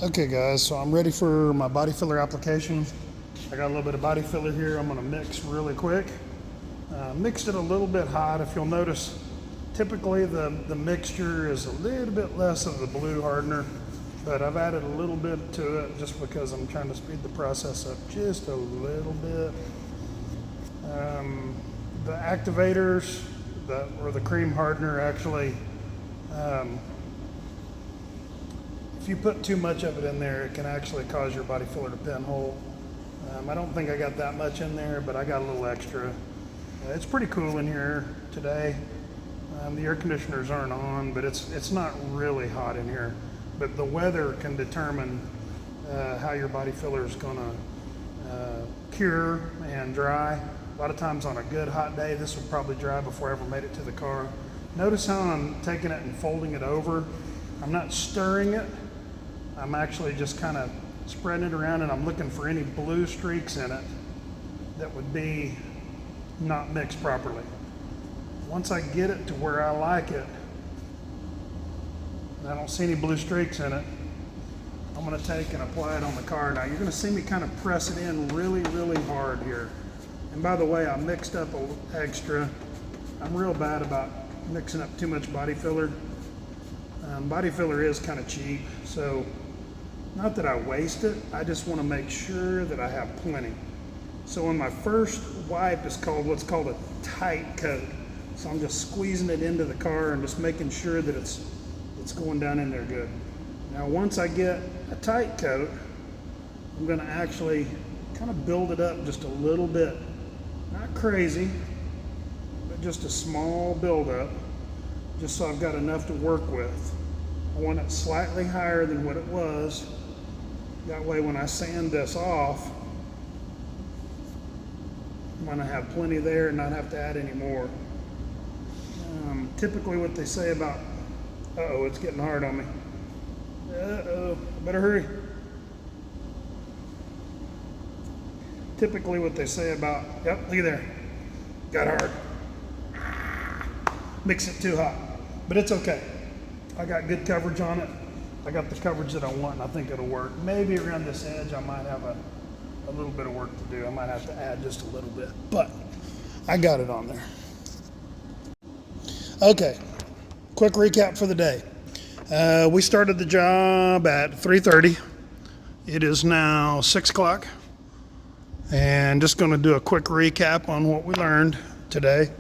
Okay guys, so I'm ready for my body filler application. I got a little bit of body filler here. I'm gonna mix really quick. Mixed it a little bit hot. If you'll notice, typically the mixture is a little bit less of the blue hardener, but I've added a little bit to it just because I'm trying to speed the process up just a little bit. The activators, or the cream hardener actually, if you put too much of it in there, it can actually cause your body filler to pinhole. I don't think I got that much in there, but I got a little extra. It's pretty cool in here today. The air conditioners aren't on, but it's not really hot in here. But the weather can determine how your body filler is gonna cure and dry. A lot of times on a good hot day, this would probably dry before I ever made it to the car. Notice how I'm taking it and folding it over. I'm not stirring it. I'm actually just kind of spreading it around, and I'm looking for any blue streaks in it that would be not mixed properly. Once I get it to where I like it, and I don't see any blue streaks in it, I'm gonna take and apply it on the car. Now you're gonna see me kind of press it in really, really hard here. And by the way, I mixed up a little extra. I'm real bad about mixing up too much body filler. Body filler is kind of cheap, so not that I waste it, I just want to make sure that I have plenty. So on my first wipe is what's called a tight coat. So I'm just squeezing it into the car and just making sure that it's going down in there good. Now once I get a tight coat, I'm going to actually kind of build it up just a little bit. Not crazy, but just a small buildup, just so I've got enough to work with. I want it slightly higher than what it was. That way when I sand this off, I'm gonna have plenty there and not have to add any more. Typically what they say about, uh-oh, it's getting hard on me. Uh-oh, better hurry. Typically what they say about, yep, look at there, got hard. Mix it too hot, but it's okay. I got good coverage on it. I got the coverage that I want, and I think it'll work. Maybe around this edge, I might have a little bit of work to do. I might have to add just a little bit, but I got it on there. Okay, quick recap for the day. We started the job at 3:30. It is now 6 o'clock, and just gonna do a quick recap on what we learned today.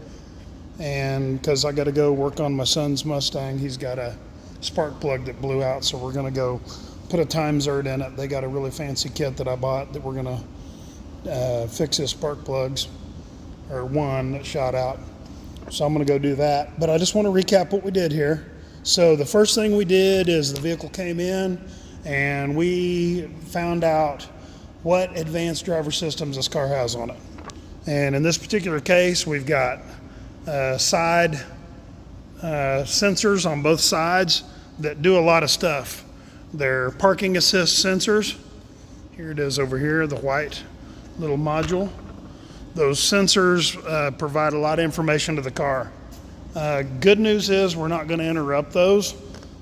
And because I got to go work on my son's Mustang, he's got a spark plug that blew out, so we're going to go put a time zerd in it. They got a really fancy kit that I bought that we're going to fix his spark plugs, or one that shot out. So I'm going to go do that. But I just want to recap what we did here. So the first thing we did is the vehicle came in and we found out what advanced driver systems this car has on it. And in this particular case, we've got side sensors on both sides that do a lot of stuff. They're parking assist sensors. Here it is over here, the white little module. Those sensors provide a lot of information to the car. Good news is we're not going to interrupt those,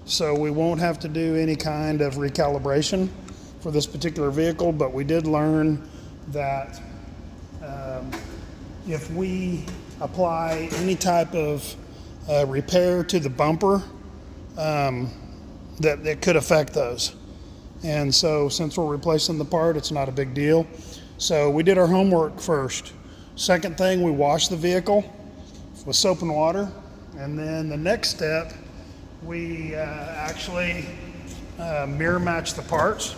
so we won't have to do any kind of recalibration for this particular vehicle, but we did learn that if we apply any type of repair to the bumper, that could affect those. And so since we're replacing the part, it's not a big deal. So we did our homework first. Second thing, we washed the vehicle with soap and water. And then the next step, we actually mirror matched the parts,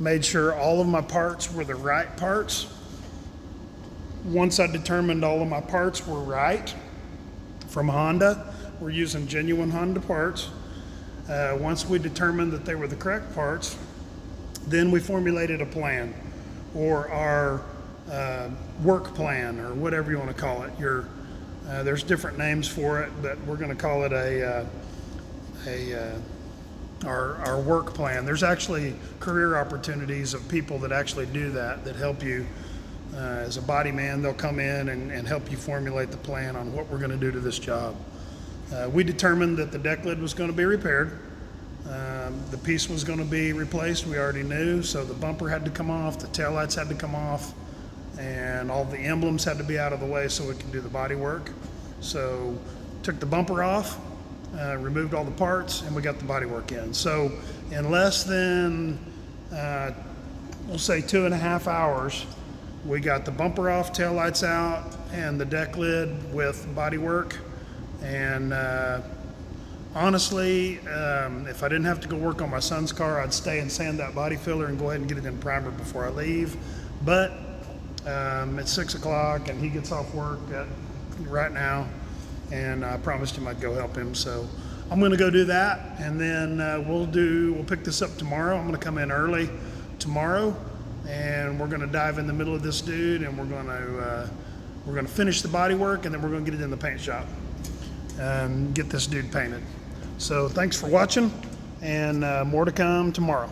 made sure all of my parts were the right parts. Once I determined all of my parts were right from Honda, we're using genuine Honda parts. Once we determined that they were the correct parts, then we formulated a plan, or our work plan, or whatever you want to call it. There's different names for it, but we're going to call it our work plan. There's actually career opportunities of people that actually do that help you. As a body man, they'll come in and help you formulate the plan on what we're going to do to this job. We determined that the deck lid was going to be repaired. The piece was going to be replaced, we already knew, so the bumper had to come off, the taillights had to come off, and all the emblems had to be out of the way so we could do the body work. So took the bumper off, removed all the parts, and we got the body work in. So in less than, we'll say 2.5 hours, we got the bumper off, taillights out, and the deck lid with body work. And honestly, if I didn't have to go work on my son's car, I'd stay and sand that body filler and go ahead and get it in primer before I leave. But it's 6 o'clock and he gets off work right now, and I promised him I'd go help him. So I'm gonna go do that, and then we'll pick this up tomorrow. I'm gonna come in early tomorrow, and we're gonna dive in the middle of this dude, and we're gonna finish the body work, and then we're gonna get it in the paint shop and get this dude painted. So thanks for watching, and more to come tomorrow.